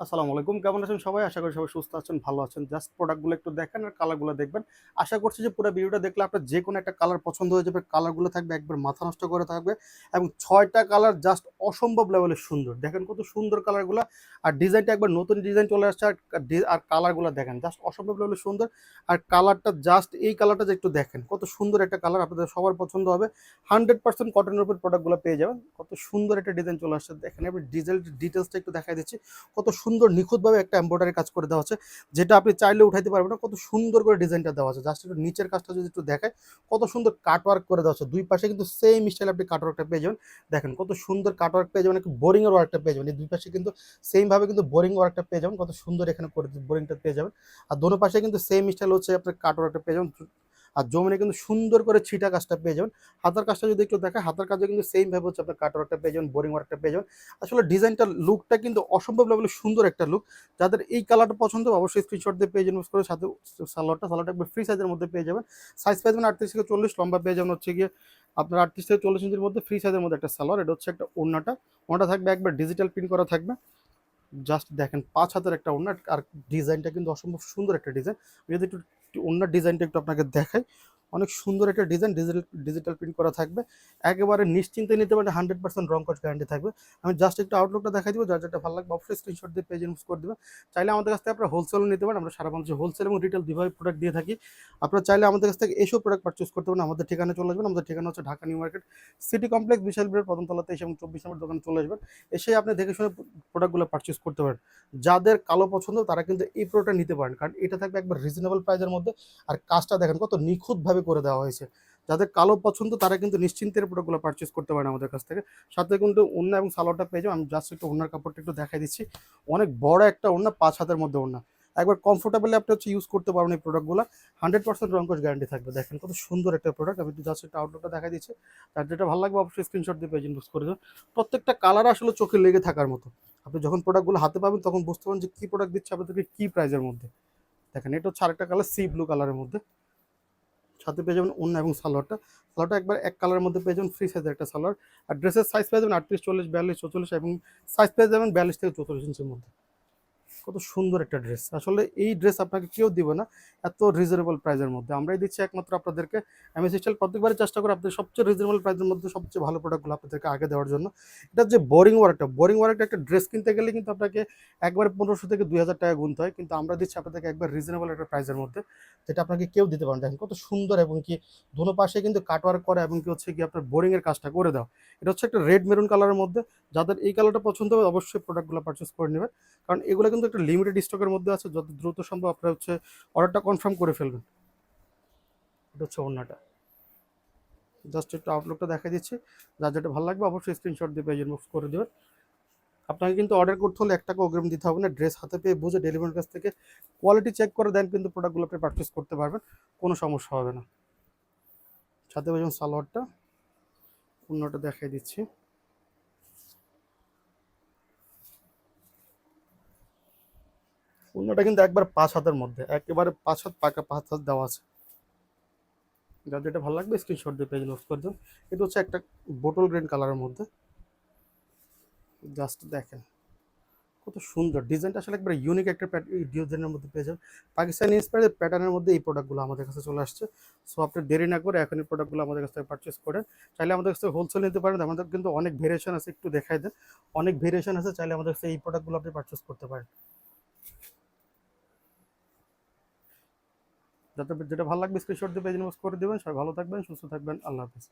আসসালামু আলাইকুম, কেমন আছেন সবাই? আশা করি সবাই সুস্থ আছেন, ভালো আছেন। জাস্ট প্রোডাক্টগুলো একটু দেখেন আর কালারগুলো দেখবেন। আশা করছি যে পুরো ভিডিওটা দেখলে আপনার যেকোনো একটা কালার পছন্দ হয়ে যাবে। কালারগুলো থাকবে একবার মাথা নষ্ট করে থাকবে এবং ৬ টা কালার জাস্ট অসম্ভব লেভেলের সুন্দর। দেখেন কত সুন্দর কালারগুলা। আর ডিজাইনটা একবার নতুন ডিজাইন চলে আসছে আর কালারগুলো দেখেন জাস্ট অসম্ভব লেভেলের সুন্দর। আর কালারটা জাস্ট এই কালারটা যে একটু দেখেন কত সুন্দর একটা কালার, আপনাদের সবার পছন্দ হবে। 100% কটনের উপর প্রোডাক্টগুলো পেয়ে যাবেন। কত সুন্দর একটা ডিজাইন চলে আসছে দেখেন। আমি ডিটেইলসটা একটু দেখাই দিচ্ছি। কত সুন্দর নিখুঁতভাবে একটা এমব্রয়ডারি কাজ করে দেওয়া আছে, যেটা আপনি চাইলে উঠাইতে পারবেন না। কত সুন্দর করে ডিজাইনটা দেওয়া আছে, জাস্ট একটু নিচের কাজটা যদি একটু দেখায়, কত সুন্দর কাটওয়ার্ক করে দেওয়া আছে। দুই পাশে কিন্তু সেম স্টাইল আপনি কাটওয়ার্কটা পেয়ে যাবেন। দেখেন কত সুন্দর কাটওয়ার্ক পেয়ে যাবেন, একটু বোরিং এর ওয়ার্কটা পেয়ে যাবেন। এই দুই পাশে কিন্তু সেম ভাবে কিন্তু বোরিং ওয়ার্কটা পেয়ে যাবেন। কত সুন্দর এখানে করে বোরিংটা পেয়ে যাবেন। আর দোনো পাশে কিন্তু সেম স্টাইল হচ্ছে আপনার কাটওয়ার্কটা পেয়ে যাবেন। আর জমিনে কিন্তু সুন্দর করে ছিটা কাজটা পেয়ে যাবেন। হাতার কাজটা যদি একটু দেখেন, হাতার কাজে কিন্তু সেম ভাবে হচ্ছে আপনার কাটওয়ার্কটা পেয়ে যাবেন, বোরিং ওয়ার্কটা পেয়ে যাবেন। আসলে ডিজাইনটা লুকটা কিন্তু অসম্ভব লেভেলের সুন্দর একটা লুক। যাদের এই কালারটা পছন্দ অবশ্যই স্ক্রিনশট দিয়ে পেজ ইউজ করে সাথে সালোয়ারটা একবার ফ্রি সাইজের মধ্যে পেয়ে যাবেন। সাইজ পেয়ে যাবেন 38 থেকে 40, লম্বা পেয়ে যাবেন হচ্ছে গিয়ে আপনার 38 থেকে 40 ইঞ্চির মধ্যে ফ্রি সাইজের মধ্যে একটা সালোয়ার। এটা হচ্ছে একটা ওড়নাটা থাকবে একবার ডিজিটাল প্রিন্ট করা থাকবে। জাস্ট দেখেন ৫ হাতের একটা ওড়না। আর ডিজাইনটা কিন্তু অসম্ভব সুন্দর একটা ডিজাইন। আমি যদি একটু ওড়নার ডিজাইনটা একটু আপনাকে দেখাই, অনেক সুন্দর একটা ডিজাইন, ডিজিটাল প্রিন্ট করা থাকবে। একেবারে নিশ্চিন্তে নিতে পারেন, 100% রং কস গ্যারান্টি থাকবে। আমি জাস্ট একটু আউটলুকটা দেখাই দিব, যার যেটা ভালো লাগবে অবশ্যই স্ক্রিনশট দিয়ে পেজ ইউজ করে দেবেন। চাইলে আমাদের কাছ থেকে আপনারা হোলসেলও নিতে পারেন। আমরা সারা বাংলাদেশে হোলসেল এবং রিটেল দুইভাবে প্রোডাক্ট দিয়ে থাকি। আপনারা চাইলে আমাদের কাছ থেকে এসব প্রোডাক্ট পারচেজ করতে পারেন। আমাদের ঠিকানা চলে আসবেন। আমাদের ঠিকানা হচ্ছে Dhaka new market city complex, বিশাল বিলের প্রথম তলাতে এসে এবং 24 নম্বর দোকানে চলে আসবেন। এসে আপনি দেখে শুনে প্রোডাক্টগুলো পারচেজ করতে পারেন। যাদের কালো পছন্দ তারা কিন্তু এই প্রোডাক্টটা নিতে পারেন, কারণ এটা থাকবে একবার রিজনেবল প্রাইসের মধ্যে। আর কাজটা দেখেন কত নিখুঁতভাবে করে দেওয়া হয়েছে। যাদের কালো পছন্দ তারা কিন্তু নিশ্চিন্তের প্রোডাক্টগুলো পারচেজ করতে পারেন আমাদের কাছ থেকে। সাথে কিন্তু ওড়না এবং সালোয়ারটা পেয়ে যাবেন। আমি জাস্ট একটু ওড়নার কাপড়টা একটু দেখাই দিচ্ছি। অনেক বড় একটা ওড়না, ৫ হাতের মধ্যে ওড়না। একবার কমফোর্টেবলি আপনি হচ্ছে ইউজ করতে পারবেন এই প্রোডাক্টগুলো। 100% রংকশ গ্যারান্টি থাকবে। দেখেন কত সুন্দর একটা প্রোডাক্ট। আমি জাস্ট একটা আউটলুকটা দেখাই দিচ্ছি। তার যেটা ভালো লাগবে অবশ্যই স্ক্রিনশট দিয়ে পেজ ইনবক্স করে দেবেন। প্রত্যেকটা কালার আসলে চোখে লেগে থাকার মতো। আপনি যখন প্রোডাক্টগুলো হাতে পাবেন তখন বুঝতে পারবেন যে কি প্রোডাক্ট দিচ্ছে আপনাদেরকে, কি প্রাইজের মধ্যে। দেখেন এটা হচ্ছে আরেকটা কালার, সি ব্লু কালারের মধ্যে। সাথে পেয়ে যাবেন ওড়না এবং সালোয়ারটা একবার এক কালারের মধ্যে পেয়ে যাবেন, ফ্রি সাইজের একটা সালোয়ার। আর ড্রেসের সাইজ পেয়ে যাবেন 38, 40, 42, 44 এবং সাইজ পেয়ে যাবেন 42 থেকে 44 ইঞ্চির মধ্যে। কত সুন্দর একটা ড্রেস। আসলে এই ড্রেস আপনাকে কেউ দিবে না এত রিজনেবল প্রাইসের মধ্যে। আমরাই দিচ্ছি একমাত্র আপনাদেরকে। এমএস স্টাইল প্রত্যেকবারই চেষ্টা করে আপনাদের সবচেয়ে রিজনেবল প্রাইসের মধ্যে সবচেয়ে ভালো প্রোডাক্টগুলো আপনাদেরকে আগে দেওয়ার জন্য। এটা যে বোরিং ওয়ার্কটা একটা ড্রেস কিনতে গেলে কিন্তু আপনাকে একবারে 1500 থেকে 2000 টাকা গুনতে হয়, কিন্তু আমরা দিচ্ছি আপনাদেরকে একবার রিজনেবল একটা প্রাইসের মধ্যে, যেটা আপনাকে কেউ দিতে পারেন। দেখেন কত সুন্দর এবং কি দোনো পাশে কিন্তু কাটওয়ার্ক করা এবং কি হচ্ছে কি আপনার বোরিং এর কাজটা করে দাও। এটা হচ্ছে একটা রেড মেরুন কালারের মধ্যে। যাদের এই কালারটা পছন্দ হবে অবশ্যই প্রোডাক্টগুলো পারচেস করে নেবেন, কারণ এগুলো কিন্তু একটা লিমিটেড স্টকের মধ্যে আছে। যত দ্রুত সম্ভব আপনারা হচ্ছে অর্ডারটা কনফার্ম করে ফেলবেন। এটা হচ্ছে ওড়নাটা। জাস্ট একটু আউটলুকটা দেখা দিচ্ছি। যার যেটা ভালো লাগবে অবশ্যই স্ক্রিনশট দিয়ে পেজ ইনবক্স করে দেবেন। আপনাকে কিন্তু অর্ডার করতে হলে 1 টাকা অগ্রিম দিতে হবে না। ড্রেস হাতে পেয়ে বুঝে ডেলিভারির কাছ থেকে কোয়ালিটি চেক করে দেন কিন্তু প্রোডাক্টগুলো আপনি পারচেস করতে পারবেন, কোনো সমস্যা হবে না। সাথে পেয়ে যাবেন সালোয়ারটা, ওড়নাটা দেখাই দিচ্ছি। ওড়নাটা কিন্তু একবার ৫ হাতের মধ্যে, একেবারে ৫ হাত পাকা ৫ হাত দেওয়া আছে। যার যেটা ভালো লাগবে স্ক্রিনশট দিয়ে পেজ ইনবক্স করে দেবেন। এটা হচ্ছে একটা বোটল গ্রিন কালারের মধ্যে। জাস্ট দেখেন কত সুন্দর ডিজাইনটা, আসলে একবার ইউনিক একটা ডিজাইনের মধ্যে পেয়ে যাবেন। পাকিস্তানি ইন্সপায়ার্ড প্যাটার্নের মধ্যে এই প্রোডাক্টগুলো আমাদের কাছে চলে আসছে। সো আপনি দেরি না করে এখন এই প্রোডাক্টগুলো আমাদের কাছ থেকে পারচেস করেন। চাইলে আমাদের কাছ থেকে হোলসেল নিতে পারেন। আমাদের কিন্তু অনেক ভেরিয়েশন আছে, একটু দেখাই দেন। অনেক ভেরিয়েশন আছে, চাইলে আমাদের কাছে এই প্রোডাক্টগুলো আপনি পারচেস করতে পারেন। যাতে যেটা ভালো লাগবে স্ক্রিনশট দিয়ে পেজ ইনবক্স করে দেবেন। সবাই ভালো থাকবেন, সুস্থ থাকবেন। আল্লাহ হাফেজ।